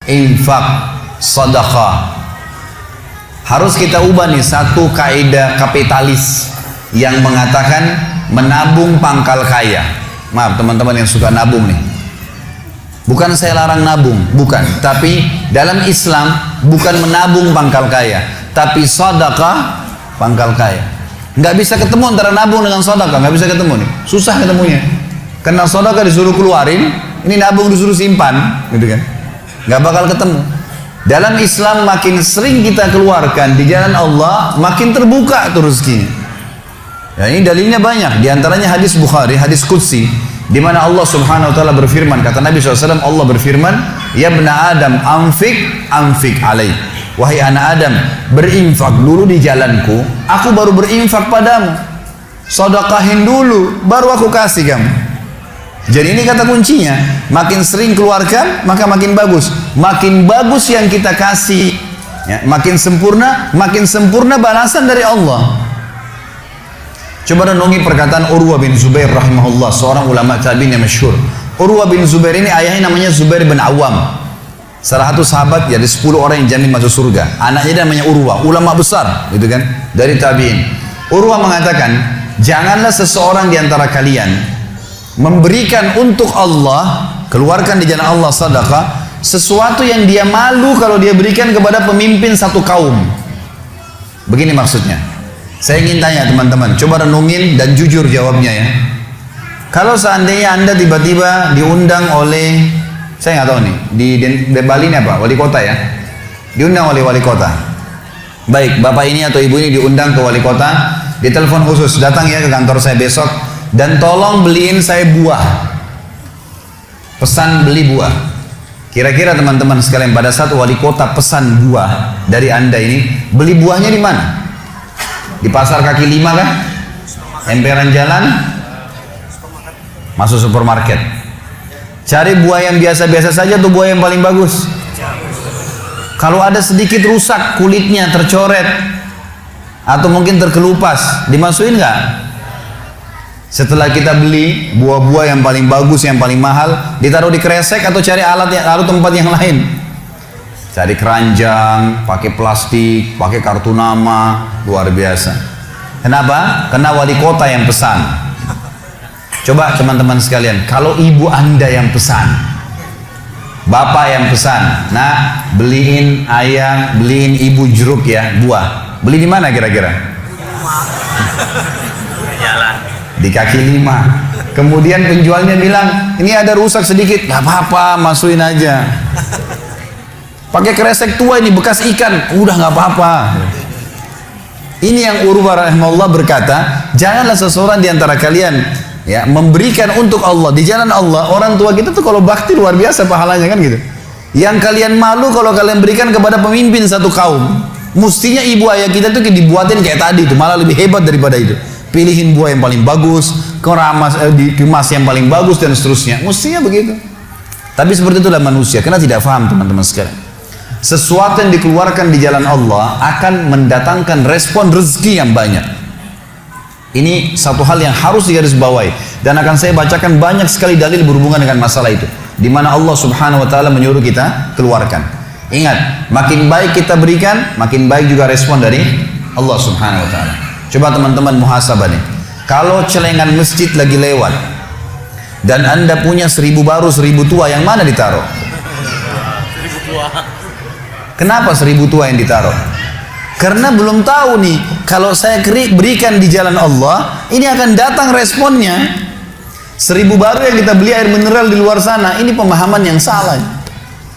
Infak, sedekah. Harus kita ubah nih satu kaidah kapitalis yang mengatakan menabung pangkal kaya. Maaf teman-teman yang suka nabung nih. Bukan saya larang nabung, bukan. Tapi dalam Islam bukan menabung pangkal kaya, tapi sedekah pangkal kaya. Nggak bisa ketemu antara nabung dengan sedekah, nggak bisa ketemu nih. Susah ketemunya. Karena sedekah disuruh keluarin, ini nabung disuruh simpan, gitu kan? Nggak bakal ketemu. Dalam Islam makin sering kita keluarkan di jalan Allah, makin terbuka tuh rezekinya. Ya, ini dalilnya banyak. Di antaranya hadis Bukhari, hadis Qudsi, di mana Allah Subhanahu wa taala berfirman, kata Nabi SAW, Allah berfirman, "Ya bna Adam, anfik alaih." Wahai anak Adam, berinfak dulu di jalanku, aku baru berinfak padamu. Sedekahin dulu, baru aku kasih kamu. Jadi ini kata kuncinya, makin sering keluarkan maka makin bagus. Makin bagus yang kita kasih, ya, makin sempurna balasan dari Allah. Coba renungi perkataan Urwah bin Zubair rahimahullah, seorang ulama tabi'in yang masyhur. Urwah bin Zubair ini ayahnya namanya Zubair bin Awam, salah satu sahabat ya, dari 10 orang yang jamin masuk surga. Anaknya namanya Urwah, ulama besar gitu kan, dari tabi'in. Urwah mengatakan, janganlah seseorang di antara kalian memberikan untuk Allah, keluarkan di jalan Allah sedekah, sesuatu yang dia malu kalau dia berikan kepada pemimpin satu kaum. Begini maksudnya. Saya ingin tanya teman-teman, coba renungin dan jujur jawabnya ya. Kalau seandainya Anda tiba-tiba diundang oleh, saya nggak tahu nih, di Bali ini apa? Wali kota ya? Diundang oleh wali kota. Baik, bapak ini atau ibu ini diundang ke wali kota, ditelepon khusus, datang ya ke kantor saya besok, dan tolong beliin saya buah. Pesan beli buah. Kira-kira teman-teman sekalian, pada saat wali kota pesan buah dari Anda ini, beli buahnya di mana? Di pasar kaki 5 kah? Emperan jalan? Masuk supermarket. Cari buah yang biasa-biasa saja atau buah yang paling bagus? Kalau ada sedikit rusak, kulitnya tercoret atau mungkin terkelupas, dimasukin nggak? Setelah kita beli buah-buah yang paling bagus, yang paling mahal, ditaruh di kresek atau cari lalu tempat yang lain? Cari keranjang, pakai plastik, pakai kartu nama, luar biasa. Kenapa? Karena wali kota yang pesan. Coba teman-teman sekalian, kalau ibu Anda yang pesan, bapak yang pesan, nah beliin ayah, beliin ibu jeruk ya, buah. Beli di mana kira-kira? Di kaki 5. Kemudian penjualnya bilang, ini ada rusak sedikit, gak apa-apa, masukin aja. Pakai kresek tua ini, bekas ikan, udah gak apa-apa. Ini yang Urwah rahimahullah berkata, janganlah seseorang di antara kalian ya memberikan untuk Allah di jalan Allah. Orang tua kita tuh kalau bakti luar biasa pahalanya kan gitu. Yang kalian malu kalau kalian berikan kepada pemimpin satu kaum. Mestinya ibu ayah kita tuh dibuatin kayak tadi itu, malah lebih hebat daripada itu. Pilihin buah yang paling bagus, dikemas yang paling bagus dan seterusnya. Mestinya begitu. Tapi seperti itulah manusia, karena tidak paham teman-teman sekalian. Sesuatu yang dikeluarkan di jalan Allah akan mendatangkan respon rezeki yang banyak. Ini satu hal yang harus digarisbawahi, dan akan saya bacakan banyak sekali dalil berhubungan dengan masalah itu, di mana Allah Subhanahu wa taala menyuruh kita keluarkan. Ingat, makin baik kita berikan, makin baik juga respon dari Allah Subhanahu wa taala. Coba teman-teman muhasabah nih. Kalau celengan masjid lagi lewat dan Anda punya 1000 baru 1000 tua, yang mana ditaruh? 1000 tua. Kenapa 1000 tua yang ditaruh? Karena belum tahu nih, kalau saya berikan di jalan Allah, ini akan datang responnya. 1000 baru yang kita beli air mineral di luar sana, ini pemahaman yang salah.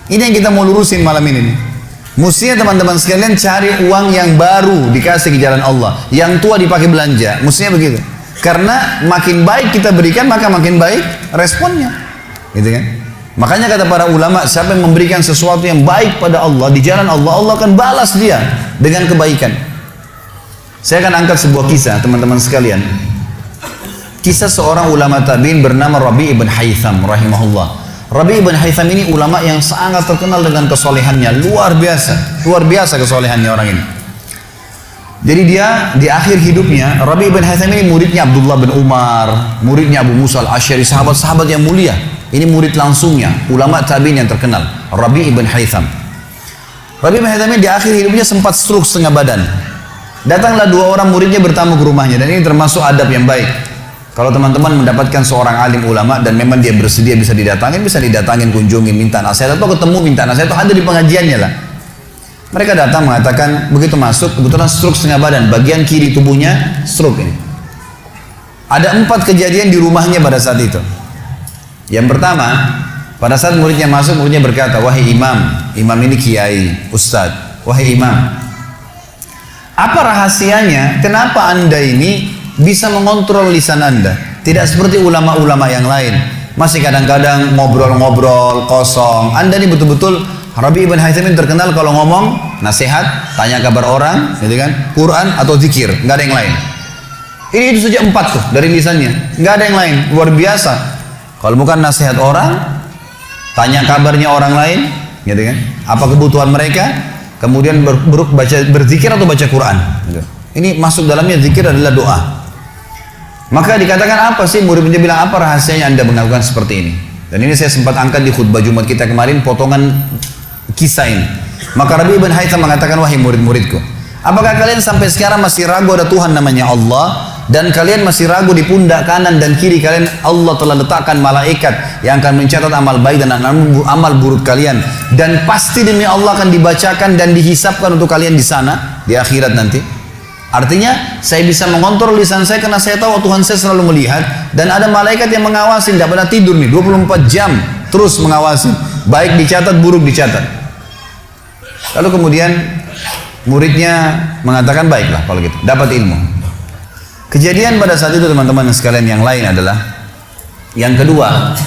Ini yang kita mau lurusin malam ini nih. Mestinya teman-teman sekalian cari uang yang baru dikasih ke jalan Allah, yang tua dipakai belanja. Mestinya begitu. Karena makin baik kita berikan, maka makin baik responnya. Gitu kan? Makanya kata para ulama, siapa yang memberikan sesuatu yang baik pada Allah di jalan Allah, Allah akan balas dia dengan kebaikan. Saya akan angkat sebuah kisah teman-teman sekalian. Kisah seorang ulama tabi'in bernama Rabi' ibn Haytham rahimahullah. Rabi' ibn Haytham ini ulama yang sangat terkenal dengan kesolehannya, luar biasa kesolehannya orang ini. Jadi dia di akhir hidupnya, Rabi' ibn Haytham ini muridnya Abdullah bin Umar, muridnya Abu Musa al-Asy'ari, sahabat-sahabat yang mulia. Ini murid langsungnya, ulama tabi'in yang terkenal, Rabi' ibn Haytham. Rabi' ibn Haytham ini di akhir hidupnya sempat stroke setengah badan. Datanglah dua orang muridnya bertamu ke rumahnya, dan ini termasuk adab yang baik. Kalau teman-teman mendapatkan seorang alim ulama dan memang dia bersedia bisa didatangin, kunjungin, minta nasihat, atau ketemu minta nasihat, atau ada di pengajiannya lah. Mereka datang mengatakan, begitu masuk, kebetulan stroke setengah badan, bagian kiri tubuhnya stroke ini. Ada 4 kejadian di rumahnya pada saat itu. Yang pertama, pada saat muridnya masuk, muridnya berkata, wahai imam, imam ini kiai, ustadz, wahai imam, apa rahasianya, kenapa anda ini bisa mengontrol lisan anda? Tidak seperti ulama-ulama yang lain, masih kadang-kadang ngobrol-ngobrol kosong. Anda ini betul-betul, Rabi' ibn Haytham terkenal kalau ngomong nasihat, tanya kabar orang, gitu kan, Quran atau zikir, nggak ada yang lain. Ini itu saja 4 tuh dari lisannya, nggak ada yang lain, luar biasa. Kalau bukan nasihat orang, tanya kabarnya orang lain, gitu kan, apa kebutuhan mereka, kemudian berzikir atau baca Quran. Gitu. Ini masuk dalamnya zikir adalah doa. Maka dikatakan apa sih, murid-muridnya bilang apa rahasianya anda melakukan seperti ini? Dan ini saya sempat angkat di khutbah Jumat kita kemarin, potongan kisah ini. Maka Rabi' ibn Haytham mengatakan, wahai murid-muridku, apakah kalian sampai sekarang masih ragu ada Tuhan namanya Allah, dan kalian masih ragu di pundak kanan dan kiri kalian Allah telah letakkan malaikat yang akan mencatat amal baik dan amal buruk kalian, dan pasti demi Allah akan dibacakan dan dihisapkan untuk kalian di sana di akhirat nanti? Artinya saya bisa mengontrol lisan saya karena saya tahu Tuhan saya selalu melihat, dan ada malaikat yang mengawasi, tidak pernah tidur nih, 24 jam terus mengawasi, baik dicatat buruk dicatat. Lalu kemudian muridnya mengatakan, baiklah kalau gitu, dapat ilmu. Kejadian pada saat itu teman-teman sekalian yang lain adalah, yang kedua,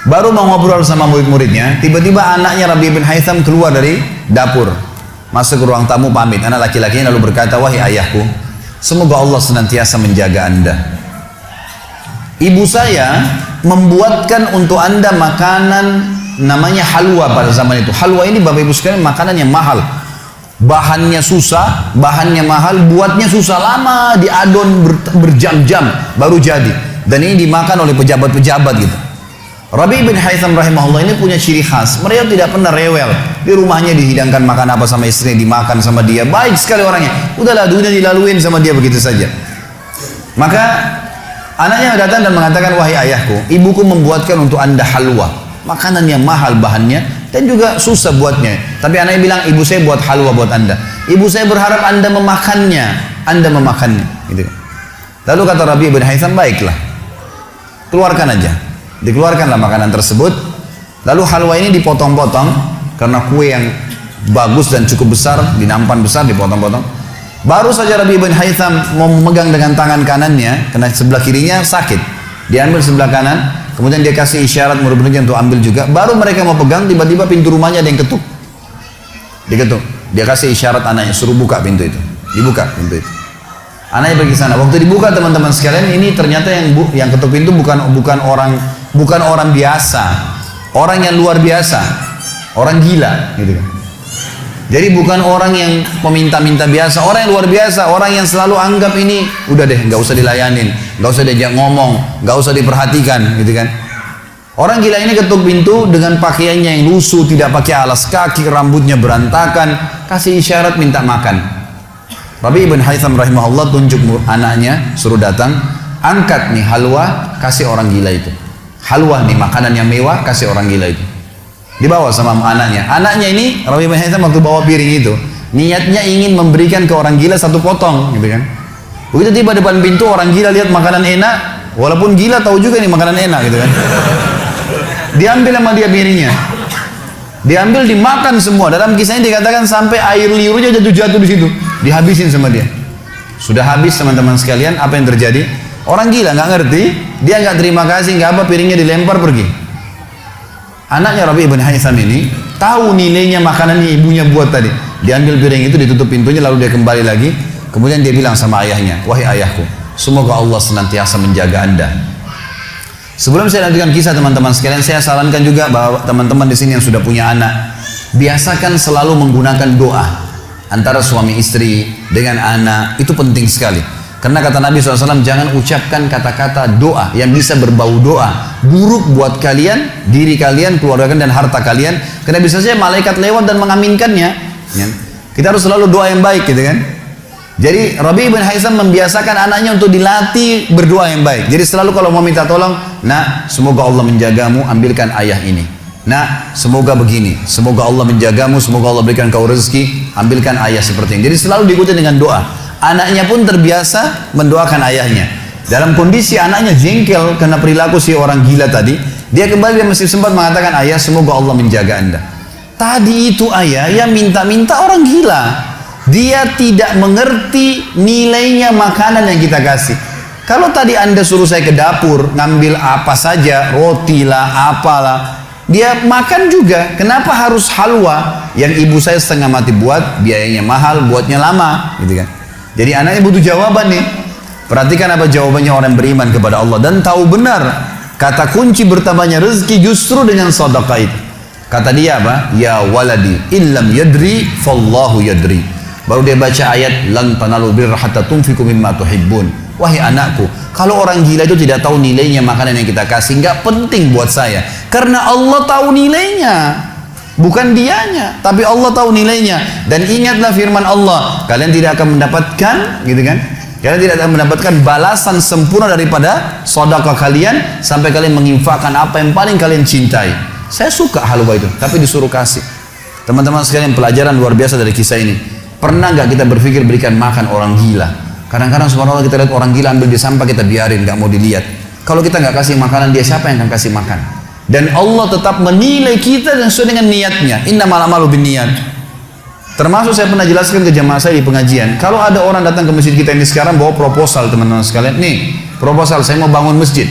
baru mau ngobrol sama murid-muridnya, tiba-tiba anaknya Rabi' bin Haytham keluar dari dapur, masuk ke ruang tamu pamit. Anak laki-lakinya lalu berkata, wahai ayahku, semoga Allah senantiasa menjaga anda. Ibu saya membuatkan untuk anda makanan namanya halwa pada zaman itu. Halwa ini Bapak Ibu sekalian makanan yang mahal, bahannya susah, bahannya mahal, buatnya susah, lama diadon berjam-jam baru jadi, dan ini dimakan oleh pejabat-pejabat gitu. Rabi' bin Haytham rahimahullah ini punya ciri khas, mereka tidak pernah rewel. Di rumahnya dihidangkan makan apa sama istrinya, dimakan sama dia, baik sekali orangnya. Udahlah, dunia dilaluin sama dia begitu saja. Maka anaknya datang dan mengatakan, wahai ayahku, ibuku membuatkan untuk anda halwa, makanan yang mahal bahannya dan juga susah buatnya. Tapi anaknya bilang, ibu saya buat halwa buat anda. Ibu saya berharap anda memakannya, gitu. Lalu kata Rabi' bin Haytham, baiklah, keluarkan aja. Dikeluarkanlah makanan tersebut. Lalu halwa ini dipotong-potong, karena kue yang bagus dan cukup besar, di nampan besar dipotong-potong. Baru saja Rabi' bin Haytham mau memegang dengan tangan kanannya, karena sebelah kirinya sakit, diambil sebelah kanan, kemudian dia kasih isyarat murid-muridnya untuk ambil juga. Baru mereka mau pegang, tiba-tiba pintu rumahnya ada yang ketuk, diketuk. Dia kasih isyarat anaknya, suruh buka pintu itu. Dibuka pintu itu. Anaknya pergi sana. Waktu dibuka teman-teman sekalian, ini ternyata yang ketuk pintu bukan orang biasa, orang yang luar biasa, orang gila, gitu kan. Jadi bukan orang yang peminta-minta biasa, orang yang luar biasa, orang yang selalu anggap ini udah deh, nggak usah dilayanin, nggak usah diajak ngomong, nggak usah diperhatikan, gitu kan. Orang gila ini ketuk pintu dengan pakaiannya yang lusuh, tidak pakai alas kaki, rambutnya berantakan, kasih isyarat minta makan. Rabi' ibn Haytham rahimahullah tunjuk anaknya, suruh datang, angkat nih halwa, kasih orang gila itu. Halwa nih, makanan yang mewah, kasih orang gila itu. Dibawa sama anaknya. Anaknya ini, Rabi' bin Haytham waktu bawa piring itu, niatnya ingin memberikan ke orang gila 1 potong, gitu kan. Begitu tiba depan pintu, orang gila lihat makanan enak, walaupun gila tahu juga ini makanan enak, gitu kan. Diambil sama dia piringnya. Diambil, dimakan semua. Dalam kisahnya dikatakan sampai air liurnya jatuh-jatuh di situ, dihabisin sama dia. Sudah habis teman-teman sekalian, apa yang terjadi? Orang gila nggak ngerti, dia nggak terima kasih, nggak apa, piringnya dilempar pergi. Anaknya Rabi' bin Haytham ini tahu nilainya makanan yang ibunya buat tadi. Diambil piring itu, ditutup pintunya, lalu dia kembali lagi. Kemudian dia bilang sama ayahnya, wahai ayahku, semoga Allah senantiasa menjaga anda. Sebelum saya lanjutkan kisah teman-teman sekalian, saya sarankan juga bahwa teman-teman di sini yang sudah punya anak, biasakan selalu menggunakan doa antara suami istri, dengan anak, itu penting sekali. Karena kata Nabi SAW, jangan ucapkan kata-kata doa yang bisa berbau doa buruk buat kalian, diri kalian, keluarga kalian, dan harta kalian. Karena bisa saja malaikat lewat dan mengaminkannya. Kita harus selalu doa yang baik gitu kan. Jadi Rabi' bin Haitham membiasakan anaknya untuk dilatih berdoa yang baik. Jadi selalu kalau mau minta tolong, nak semoga Allah menjagamu, ambilkan ayah ini. Nak semoga begini, semoga Allah menjagamu, semoga Allah berikan kau rezeki, ambilkan ayah seperti ini. Jadi selalu diikuti dengan doa. Anaknya pun terbiasa mendoakan ayahnya. Dalam kondisi anaknya jengkel karena perilaku si orang gila tadi, dia kembali dan masih sempat mengatakan, ayah semoga Allah menjaga anda. Tadi itu ayah yang minta-minta orang gila. Dia tidak mengerti nilainya makanan yang kita kasih. Kalau tadi anda suruh saya ke dapur, ngambil apa saja, roti lah, apalah, dia makan juga. Kenapa harus halwa yang ibu saya setengah mati buat, biayanya mahal, buatnya lama, gitu kan? Jadi anaknya butuh jawaban nih. Perhatikan apa jawabannya orang beriman kepada Allah dan tahu benar kata kunci bertambahnya rezeki justru dengan sedekah itu. Kata dia apa? Ya waladi illam yadri fallahu yadri. Baru dia baca ayat lan tanalul birra hatta tunfiqu mimma tuhibbun. Wahai anakku, kalau orang gila itu tidak tahu nilainya makanan yang kita kasih, nggak penting buat saya. Karena Allah tahu nilainya. Bukan dianya, tapi Allah tahu nilainya. Dan ingatlah firman Allah, kalian tidak akan mendapatkan, gitu kan? Kalian tidak akan mendapatkan balasan sempurna daripada sedekah kalian sampai kalian menginfakkan apa yang paling kalian cintai. Saya suka halwa itu, tapi disuruh kasih. Teman-teman sekalian, pelajaran luar biasa dari kisah ini. Pernah nggak kita berpikir berikan makan orang gila? Kadang-kadang subhanallah kita lihat orang gila ambil di sampah, kita biarin, nggak mau dilihat. Kalau kita nggak kasih makanan dia, siapa yang akan kasih makan? Dan Allah tetap menilai kita dan sesuai dengan niatnya. Innamal a'malu binniyat. Termasuk saya pernah jelaskan ke jamaah saya di pengajian, kalau ada orang datang ke masjid kita ini sekarang bawa proposal, teman-teman sekalian, nih proposal saya mau bangun masjid,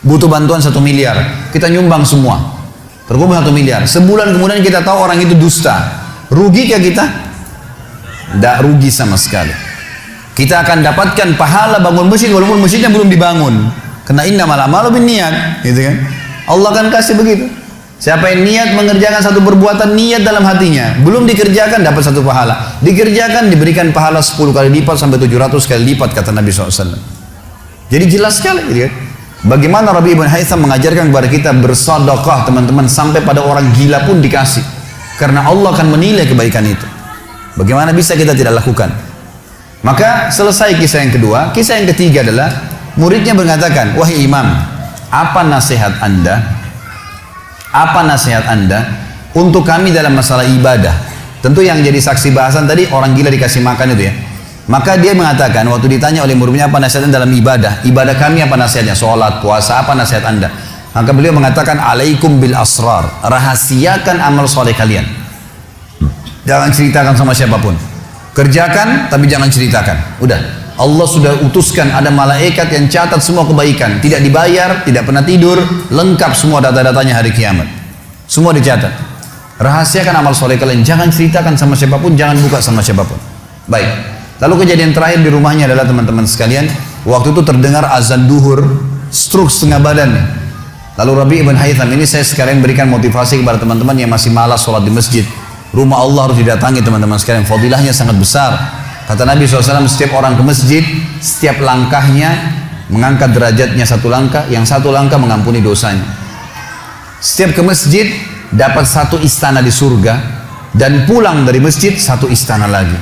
butuh bantuan 1 miliar, kita nyumbang semua, terkumpul 1 miliar. Sebulan kemudian kita tahu orang itu dusta, rugi kah kita? Tidak rugi sama sekali. Kita akan dapatkan pahala bangun masjid walaupun masjidnya belum dibangun. Karena innamal a'malu binniyat, gitu kan? Allah akan kasih begitu. Siapa yang niat mengerjakan satu perbuatan, niat dalam hatinya, belum dikerjakan dapat 1 pahala, dikerjakan diberikan pahala 10 kali lipat sampai 700 kali lipat, kata Nabi SAW. Jadi jelas sekali, gitu kan? Bagaimana Rabi' bin Haitham mengajarkan kepada kita bersedekah, teman-teman, sampai pada orang gila pun dikasih. Karena Allah akan menilai kebaikan itu. Bagaimana bisa kita tidak lakukan? Maka selesai kisah yang kedua. Kisah yang ketiga adalah muridnya mengatakan, wahai imam, apa nasihat anda? Apa nasihat anda untuk kami dalam masalah ibadah? Tentu yang jadi saksi bahasan tadi orang gila dikasih makan itu ya. Maka dia mengatakan waktu ditanya oleh muridnya apa nasihatnya dalam ibadah? Ibadah kami apa nasihatnya? Sholat, puasa, apa nasihat anda? Maka beliau mengatakan, alaikum bil asrar, rahasiakan amal soleh kalian. Jangan ceritakan sama siapapun. Kerjakan tapi jangan ceritakan. Udah. Allah sudah utuskan ada malaikat yang catat semua kebaikan, tidak dibayar, tidak pernah tidur, lengkap semua data-datanya hari kiamat. Semua dicatat. Rahasiakan amal soleh kalian, jangan ceritakan sama siapapun, jangan buka sama siapapun. Baik. Lalu kejadian terakhir di rumahnya adalah teman-teman sekalian, waktu itu terdengar azan duhur, stroke setengah badan. Lalu Rabi' bin Haitham ini saya sekarang berikan motivasi kepada teman-teman yang masih malas sholat di masjid. Rumah Allah harus didatangi teman-teman sekalian, fadilahnya sangat besar. Kata Nabi SAW, setiap orang ke masjid, setiap langkahnya mengangkat derajatnya 1 langkah, yang 1 langkah mengampuni dosanya. Setiap ke masjid dapat 1 istana di surga, dan pulang dari masjid 1 istana lagi.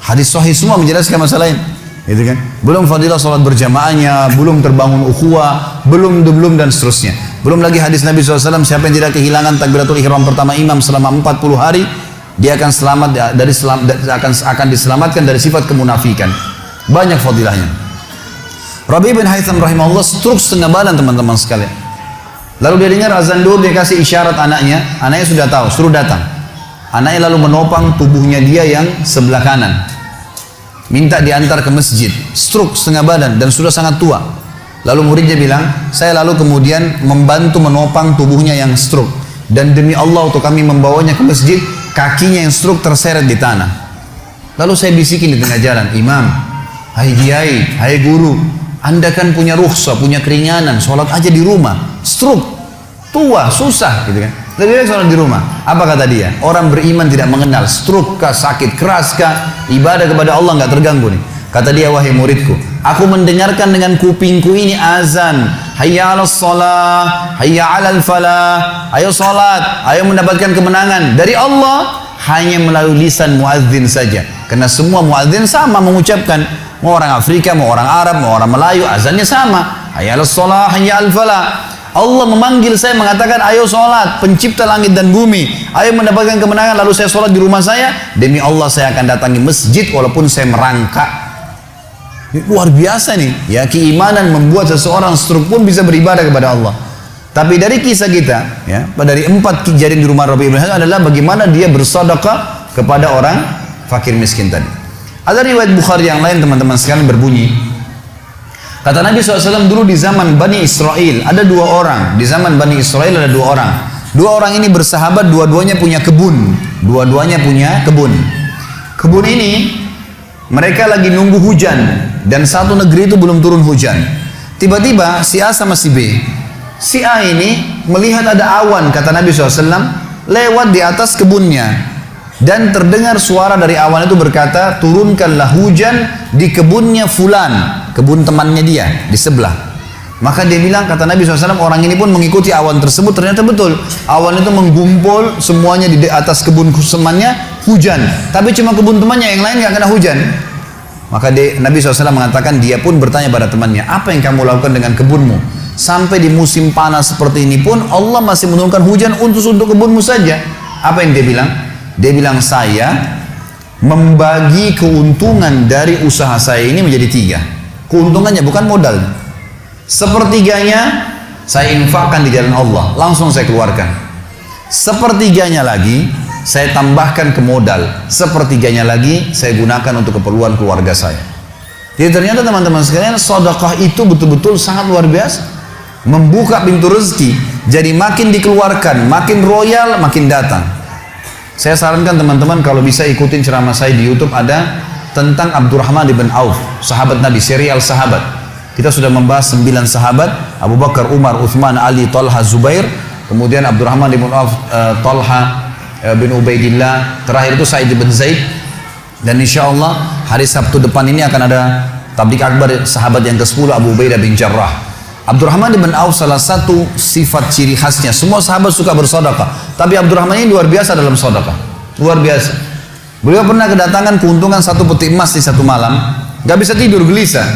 Hadis sahih semua menjelaskan masalah ini, gitu kan? Belum fadilah salat berjamaahnya, belum terbangun ukhuwah, belum dan seterusnya. Belum lagi hadis Nabi SAW, siapa yang tidak kehilangan takbiratul ihram pertama imam selama 40 hari, dia akan selamat dari akan diselamatkan dari sifat kemunafikan. Banyak fadilahnya. Rabi' bin Haitham rahimahullah stroke setengah badan teman-teman sekalian. Lalu dia dengar azan duhur, dia kasih isyarat anaknya sudah tahu, suruh datang. Anaknya lalu menopang tubuhnya dia yang sebelah kanan, minta diantar ke masjid. Stroke setengah badan dan sudah sangat tua. Lalu muridnya bilang, saya lalu kemudian membantu menopang tubuhnya yang stroke, dan demi Allah untuk kami membawanya ke masjid, kakinya yang stroke terseret di tanah. Lalu saya bisikin di tengah jalan, imam, hai kiai, hai guru, anda kan punya rukhsah, punya keringanan, sholat aja di rumah, stroke, tua, susah, gitu kan. Lebih baik sholat di rumah. Apa kata dia? Orang beriman tidak mengenal stroke kah, sakit keras kah, ibadah kepada Allah nggak terganggu nih. Kata dia, wahai muridku, aku mendengarkan dengan kupingku ini azan, hayya 'alas shalah, hayya 'alal falah. Ayo salat, ayo mendapatkan kemenangan dari Allah, hanya melalui lisan muadzin saja. Karena semua muadzin sama mengucapkan, mau orang Afrika, mau orang Arab, mau orang Melayu, azannya sama. Hayya 'alas shalah, hayya 'alal falah. Allah memanggil saya mengatakan, ayo sholat, pencipta langit dan bumi, ayo mendapatkan kemenangan. Lalu saya sholat di rumah saya, demi Allah saya akan datangi masjid walaupun saya merangkak. Luar biasa nih, ya, keimanan membuat seseorang stroke pun bisa beribadah kepada Allah. Tapi dari kisah kita, ya, dari 4 kejadian di rumah Rabi' ibn Hasan adalah bagaimana dia bersedekah kepada orang fakir miskin tadi. Ada riwayat Bukhari yang lain teman-teman sekalian berbunyi, kata Nabi SAW dulu di zaman Bani Israel ada 2 orang. Di zaman Bani Israel ada 2 orang. 2 orang ini bersahabat, dua-duanya punya kebun. Dua-duanya punya kebun. Kebun ini mereka lagi nunggu hujan dan satu negeri itu belum turun hujan. Tiba-tiba si A sama si B. Si A ini melihat ada awan, kata Nabi SAW, lewat di atas kebunnya. Dan terdengar suara dari awan itu berkata, turunkanlah hujan di kebunnya fulan, kebun temannya dia di sebelah. Maka dia bilang, kata Nabi SAW, orang ini pun mengikuti awan tersebut. Ternyata betul, awan itu menggumpul semuanya di atas kebun temannya, hujan. Tapi cuma kebun temannya, yang lain nggak kena hujan. Maka Nabi SAW mengatakan, dia pun bertanya pada temannya, apa yang kamu lakukan dengan kebunmu? Sampai di musim panas seperti ini pun Allah masih menurunkan hujan untuk kebunmu saja. Apa yang dia bilang? Dia bilang, saya membagi keuntungan dari usaha saya ini menjadi 3. Keuntungannya bukan modal. Sepertiganya saya infakkan di jalan Allah, langsung saya keluarkan. Sepertiganya lagi saya tambahkan ke modal. Sepertiganya lagi saya gunakan untuk keperluan keluarga saya. Jadi ternyata teman-teman sekalian, sedekah itu betul-betul sangat luar biasa. Membuka pintu rezeki, jadi makin dikeluarkan, makin royal, makin datang. Saya sarankan teman-teman kalau bisa ikutin ceramah saya di YouTube, ada tentang Abdurrahman bin Auf, sahabat Nabi, serial sahabat. Kita sudah membahas 9 sahabat, Abu Bakar, Umar, Uthman, Ali, Talha, Zubair, kemudian Abdurrahman bin Auf, Talha bin Ubaidillah, terakhir itu Sa'id bin Zaid. Dan insya Allah hari Sabtu depan ini akan ada tablik akbar sahabat yang ke-10, Abu Ubaidah bin Jarrah. Abdurrahman bin Auf salah satu sifat ciri khasnya, semua sahabat suka bersedekah, tapi Abdurrahman ini luar biasa dalam sedekah, luar biasa. Beliau pernah kedatangan keuntungan 1 peti emas di satu malam, gak bisa tidur, gelisah.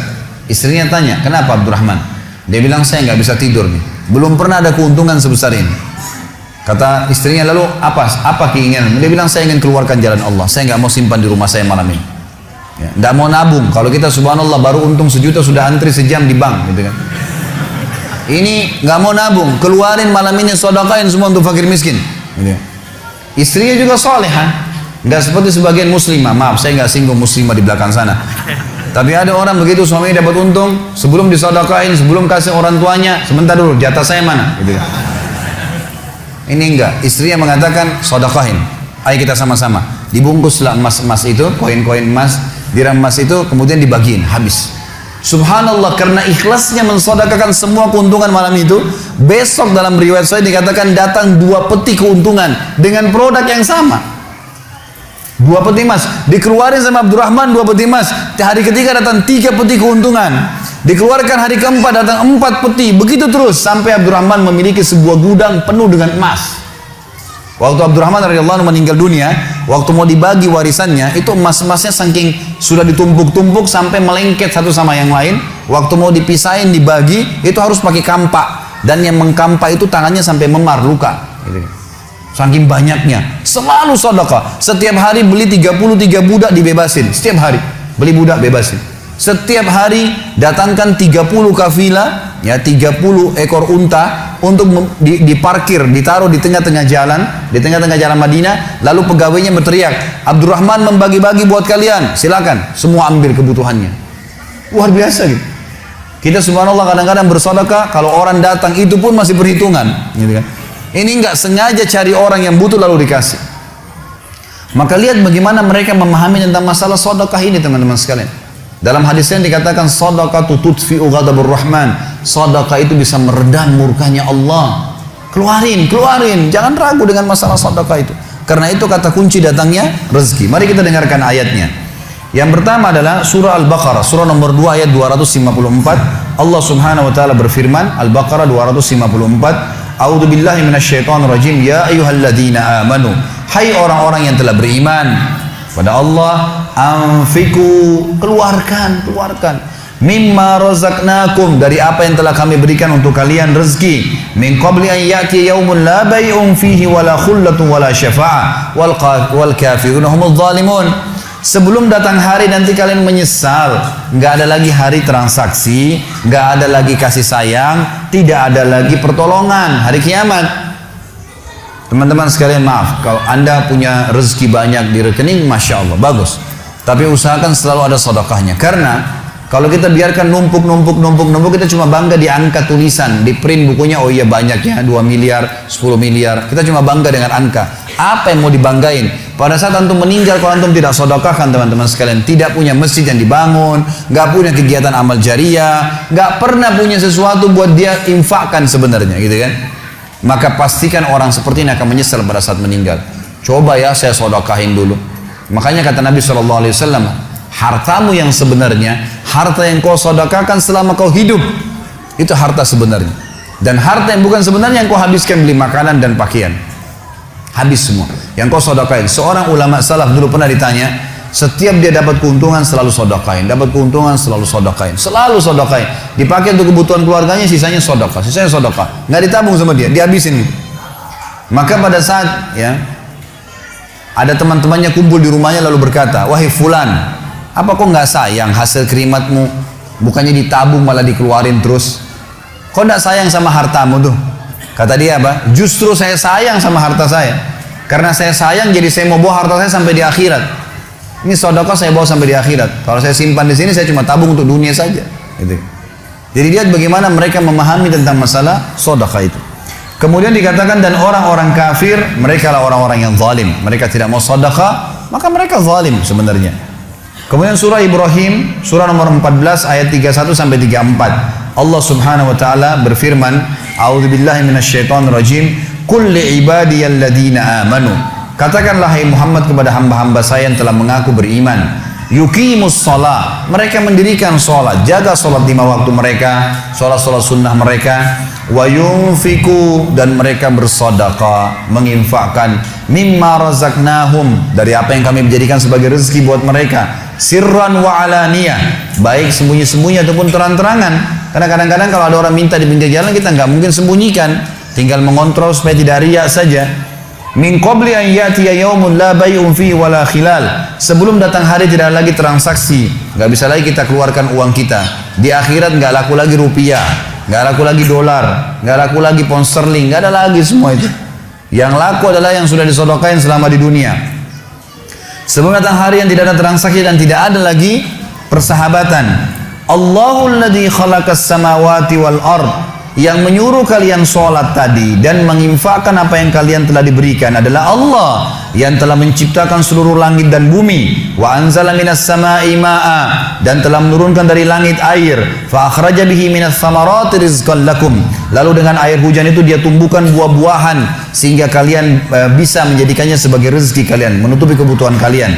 Istrinya tanya, kenapa Abdurrahman? Dia bilang, saya gak bisa tidur nih, belum pernah ada keuntungan sebesar ini. Kata istrinya, lalu apa keinginan? Dia bilang, saya ingin keluarkan jalan Allah, saya gak mau simpan di rumah saya malam ini, ya, gak mau nabung. Kalau kita subhanallah baru untung 1 juta sudah antri sejam di bank gitu kan. Ini nggak mau nabung, keluarin malam ini, sedekahin semua untuk fakir miskin. Gitu. Istrinya juga solehah, nggak seperti sebagian muslimah. Maaf, saya nggak singgung muslimah di belakang sana. Tapi ada orang begitu, suaminya dapat untung, sebelum disedekahin, sebelum kasih orang tuanya, sebentar dulu, jatah saya mana? Gitu. Ini enggak, istrinya mengatakan sedekahin, ayo kita sama-sama. Dibungkuslah emas-emas itu, koin-koin emas, dirham emas itu, kemudian dibagiin, habis. Subhanallah, karena ikhlasnya mensedekahkan semua keuntungan malam itu, besok dalam riwayat saya dikatakan datang 2 peti keuntungan dengan produk yang sama. 2 peti emas dikeluarin sama Abdurrahman, 2 peti emas. Hari ketiga datang 3 peti keuntungan. Dikeluarkan hari keempat datang 4 peti. Begitu terus sampai Abdurrahman memiliki sebuah gudang penuh dengan emas. Waktu Abdurrahman radhiyallahu anhu meninggal dunia, waktu mau dibagi warisannya, itu emas-emasnya saking sudah ditumpuk-tumpuk sampai melengket satu sama yang lain. Waktu mau dipisahin, dibagi, itu harus pakai kampak. Dan yang mengkampak itu tangannya sampai memar, luka. Gitu. Saking banyaknya. Selalu sedekah. Setiap hari beli 33 budak dibebasin. Setiap hari beli budak bebasin. Setiap hari datangkan 30 kafilah, ya 30 ekor unta untuk diparkir, ditaruh di tengah-tengah jalan Madinah. Lalu pegawainya berteriak, Abdurrahman membagi-bagi buat kalian, silakan, semua ambil kebutuhannya. Luar biasa gitu. Kita subhanallah kadang-kadang bersedekah, kalau orang datang itu pun masih perhitungan, gitu kan. Ini nggak sengaja cari orang yang butuh lalu dikasih. Maka lihat bagaimana mereka memahami tentang masalah sedekah ini, teman-teman sekalian. Dalam hadis yang dikatakan sedekah tutfi'u ghadabur rahman, sedekah itu bisa meredam murkanya Allah. Keluarin, jangan ragu dengan masalah sedekah itu. Karena itu kata kunci datangnya rezeki. Mari kita dengarkan ayatnya. Yang pertama adalah surah Al-Baqarah, surah nomor 2 ayat 254. Allah Subhanahu wa taala berfirman, Al-Baqarah 254, A'udzu billahi minasyaitonir rajim, ya ayyuhalladzina amanu, hai orang-orang yang telah beriman pada Allah, anfiku, keluarkan mimma razaqnakum, dari apa yang telah kami berikan untuk kalian rezeki, min qabli an ya'ti yaumun la bay'un fihi wala khullatun wala syafa'ah wal kafiruna humudz zalimun. Sebelum datang hari nanti kalian menyesal, nggak ada lagi hari transaksi, nggak ada lagi kasih sayang, tidak ada lagi pertolongan, hari kiamat. Teman-teman sekalian, maaf kalau anda punya rezeki banyak di rekening, masya Allah, bagus. Tapi usahakan selalu ada sedekahnya, karena kalau kita biarkan numpuk, kita cuma bangga di angka tulisan, di print bukunya, oh iya banyaknya 2 miliar, 10 miliar, kita cuma bangga dengan angka. Apa yang mau dibanggain? Pada saat antum meninggal, kalau antum tidak sedekahkan, teman-teman sekalian, tidak punya masjid yang dibangun, nggak punya kegiatan amal jariah, nggak pernah punya sesuatu buat dia infakkan sebenarnya, gitu kan? Maka pastikan orang seperti ini akan menyesal pada saat meninggal. Coba ya saya sedekahin dulu. Makanya kata Nabi SAW, hartamu yang sebenarnya, harta yang kau sedekahkan selama kau hidup, itu harta sebenarnya. Dan harta yang bukan sebenarnya yang kau habiskan beli makanan dan pakaian, habis semua. Yang kau sedekahin. Seorang ulama salaf dulu pernah ditanya, setiap dia dapat keuntungan selalu sedekahin, dapat keuntungan selalu sedekahin, selalu sedekahin. Dipakai untuk kebutuhan keluarganya, sisanya sedekah, nggak ditabung sama dia, dihabisin. Maka pada saat ya ada teman-temannya kumpul di rumahnya lalu berkata, wahai fulan, apa kok nggak sayang hasil kerimatmu, bukannya ditabung malah dikeluarin terus? Kok nggak sayang sama hartamu tuh? Kata dia apa? Justru saya sayang sama harta saya. Karena saya sayang, jadi saya mau bawa harta saya sampai di akhirat. Ini sedekah saya bawa sampai di akhirat. Kalau saya simpan di sini, saya cuma tabung untuk dunia saja. Gitu. Jadi lihat bagaimana mereka memahami tentang masalah sedekah itu. Kemudian dikatakan, dan orang-orang kafir, mereka lah orang-orang yang zalim. Mereka tidak mau sedekah, maka mereka zalim sebenarnya. Kemudian surah Ibrahim, surah nomor 14 ayat 31 sampai 34. Allah Subhanahu wa taala berfirman, A'udzu billahi minasyaitonir rajim, qul li ibadiyalladzina amanu. Katakanlah hai Muhammad kepada hamba-hamba saya yang telah mengaku beriman, yuqimus shalah, mereka mendirikan salat, jaga salat 5 waktu mereka, salat-salat sunnah mereka, wa yunfiku, dan mereka bersedekah, menginfakkan, mimma razaqnahum, dari apa yang kami menjadikan sebagai rezeki buat mereka, sirran wa alaniyah, baik sembunyi-sembunyi ataupun terang-terangan. Karena kadang-kadang kalau ada orang minta di pinggir jalan, kita nggak mungkin sembunyikan, tinggal mengontrol supaya tidak riya saja. Min qabli an ya'tiya yaumun la bay'un fihi wala khilal, sebelum datang hari tidak lagi transaksi, nggak bisa lagi kita keluarkan uang kita. Di akhirat nggak laku lagi rupiah, nggak laku lagi dolar, nggak laku lagi pound sterling, nggak ada lagi semua itu. Yang laku adalah yang sudah disedekahkan selama di dunia. Sebelum datang hari yang tidak ada transaksi dan tidak ada lagi persahabatan. Allahul ladzi khalaqas samawati wal ard, yang menyuruh kalian sholat tadi dan menginfakkan apa yang kalian telah diberikan adalah Allah yang telah menciptakan seluruh langit dan bumi. Wa anzala minas samai ma'a, dan telah menurunkan dari langit air. Fa akhraja bihi minas samarati rizqan lakum, lalu dengan air hujan itu dia tumbuhkan buah-buahan sehingga kalian bisa menjadikannya sebagai rezeki kalian, menutupi kebutuhan kalian.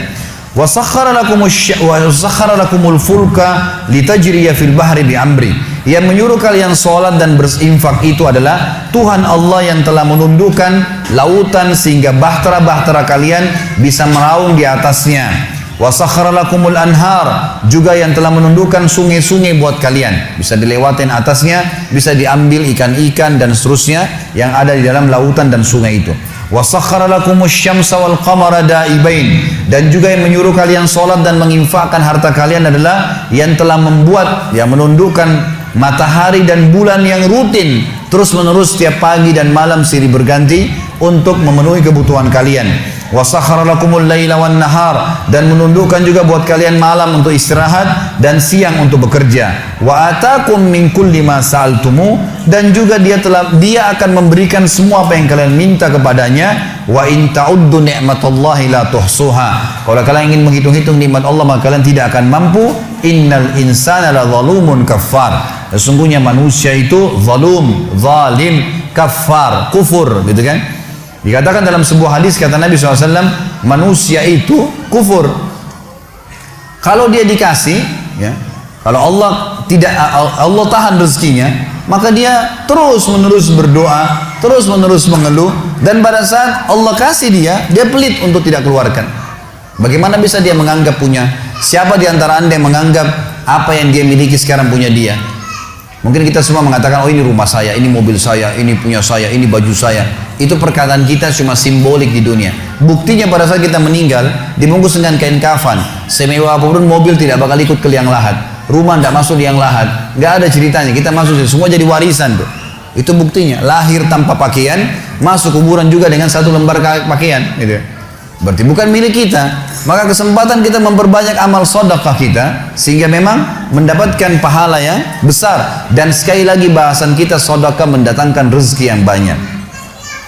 Wa sakhkhara lakumul fulka litajriya fil bahri bi amri, yang menyuruh kalian sholat dan berinfak itu adalah Tuhan Allah yang telah menundukkan lautan sehingga bahtera-bahtera kalian bisa meraung di atasnya. Wa sakhkhara lakumul anhar, juga yang telah menundukkan sungai-sungai buat kalian, bisa dilewatin atasnya, bisa diambil ikan-ikan dan seterusnya yang ada di dalam lautan dan sungai itu. Wa sakhkhara lakumus syamsa wal qamara daibain, dan juga yang menyuruh kalian sholat dan menginfakkan harta kalian adalah yang telah membuat, yang menundukkan matahari dan bulan yang rutin terus menerus setiap pagi dan malam silih berganti untuk memenuhi kebutuhan kalian. Wa sakhkhara lakumul laila wan nahar, dan menundukkan juga buat kalian malam untuk istirahat dan siang untuk bekerja. Wa atakum min kulli ma sa'altumu, dan juga dia akan memberikan semua apa yang kalian minta kepadanya. Wa in ta'uddu ni'matallahi la tuhsuha, kalau kalian ingin menghitung-hitung nikmat Allah maka kalian tidak akan mampu. Innal insana la zalumun kafar, Sesungguhnya manusia itu zalum, zalim, kafar, kufur, gitu kan? Dikatakan dalam sebuah hadis kata Nabi SAW, manusia itu kufur. Kalau dia dikasih, ya, kalau Allah tahan rezekinya, maka dia terus menerus berdoa, terus menerus mengeluh, dan pada saat Allah kasih dia pelit untuk tidak keluarkan. Bagaimana bisa dia menganggap punya? Siapa di antara anda yang menganggap apa yang dia miliki sekarang punya dia? Mungkin kita semua mengatakan, oh ini rumah saya, ini mobil saya, ini punya saya, ini baju saya. Itu perkataan kita cuma simbolik di dunia. Buktinya pada saat kita meninggal, dibungkus dengan kain kafan, semewah apapun mobil tidak bakal ikut ke liang lahat, rumah tidak masuk liang lahat, nggak ada ceritanya. Kita masuk semua jadi warisan tuh. Itu buktinya. Lahir tanpa pakaian, masuk kuburan juga dengan satu lembar pakaian. Gitu. Berarti bukan milik kita. Maka kesempatan kita memperbanyak amal sedekah kita, sehingga memang mendapatkan pahala yang besar. Dan sekali lagi bahasan kita, sedekah mendatangkan rezeki yang banyak.